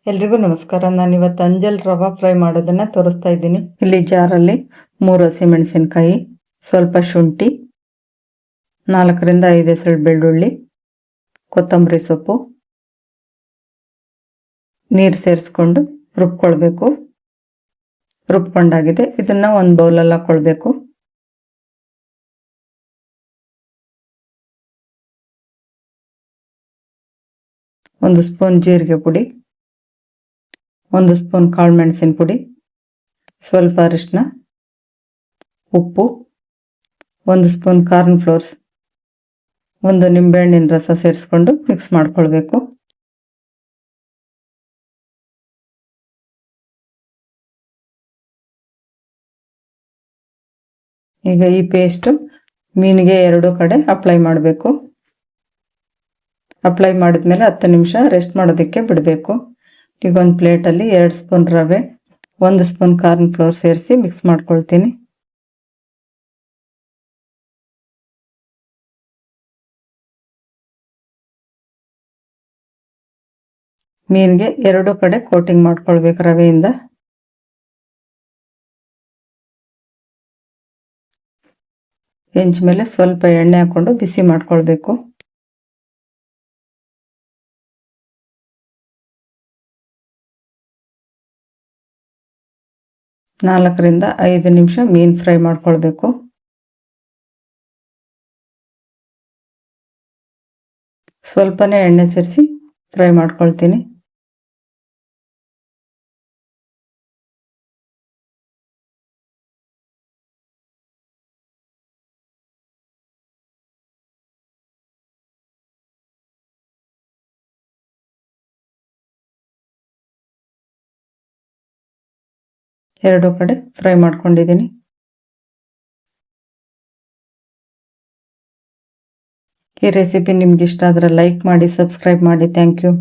ಎಲ್ರಿಗೂ ನಮಸ್ಕಾರ. ನಾನು ಇವತ್ತು ಅಂಜಲ್ ರವಾ ಫ್ರೈ ಮಾಡೋದನ್ನ ತೋರಿಸ್ತಾ ಇದ್ದೀನಿ. ಇಲ್ಲಿ ಜಾರಲ್ಲಿ 3 ಹಸಿಮೆಣಸಿನಕಾಯಿ, ಸ್ವಲ್ಪ ಶುಂಠಿ, 4 ರಿಂದ 5 ಎಸಳು ಬೆಳ್ಳುಳ್ಳಿ, ಕೊತ್ತಂಬರಿ ಸೊಪ್ಪು, ನೀರು ಸೇರಿಸ್ಕೊಂಡು ರುಬ್ಕೊಳ್ಬೇಕು. ರುಬ್ಕೊಂಡಾಗಿದೆ. ಇದನ್ನ ಒಂದು ಬೌಲಲ್ಲಿ ಹಾಕೊಳ್ಬೇಕು. ಒಂದು ಸ್ಪೂನ್ ಜೀರಿಗೆ ಪುಡಿ, 1 ಸ್ಪೂನ್ ಕಾಳು ಮೆಣಸಿನ ಪುಡಿ, ಸ್ವಲ್ಪ ಅರಿಶಿನ, ಉಪ್ಪು, 1 ಸ್ಪೂನ್ ಕಾರ್ನ್ ಫ್ಲೋರ್ಸ್, 1 ನಿಂಬೆಹಣ್ಣಿನ ರಸ ಸೇರಿಸ್ಕೊಂಡು ಮಿಕ್ಸ್ ಮಾಡ್ಕೊಳ್ಬೇಕು. ಈಗ ಈ ಪೇಸ್ಟ್ ಮೀನಿಗೆ 2 ಕಡೆ ಅಪ್ಲೈ ಮಾಡಬೇಕು. ಅಪ್ಲೈ ಮಾಡಿದ್ಮೇಲೆ 10 ನಿಮಿಷ ರೆಸ್ಟ್ ಮಾಡೋದಕ್ಕೆ ಬಿಡಬೇಕು. ಈಗ ಒಂದು ಪ್ಲೇಟಲ್ಲಿ 2 ಸ್ಪೂನ್ ರವೆ, 1 ಸ್ಪೂನ್ ಕಾರ್ನ್ ಫ್ಲೋರ್ ಸೇರಿಸಿ ಮಿಕ್ಸ್ ಮಾಡ್ಕೊಳ್ತೀನಿ. ಮೀನಿಗೆ 2 ಕಡೆ ಕೋಟಿಂಗ್ ಮಾಡ್ಕೊಳ್ಬೇಕು ರವೆಯಿಂದ. ಹೆಂಚ ಮೇಲೆ ಸ್ವಲ್ಪ ಎಣ್ಣೆ ಹಾಕೊಂಡು ಬಿಸಿ ಮಾಡ್ಕೊಳ್ಬೇಕು. ನಾಲ್ಕರಿಂದ 5 ನಿಮಿಷ ಮೀನು ಫ್ರೈ ಮಾಡ್ಕೊಳ್ಬೇಕು. ಸ್ವಲ್ಪನೇ ಎಣ್ಣೆ ಸೇರಿಸಿ ಫ್ರೈ ಮಾಡ್ಕೊಳ್ತೀನಿ. ಎರಡು ಕಡೆ ಫ್ರೈ ಮಾಡ್ಕೊಂಡಿದ್ದೀನಿ. ಈ ರೆಸಿಪಿ ನಿಮ್ಗೆ ಇಷ್ಟ ಆದರೆ ಲೈಕ್ ಮಾಡಿ, ಸಬ್ಸ್ಕ್ರೈಬ್ ಮಾಡಿ. Thank you.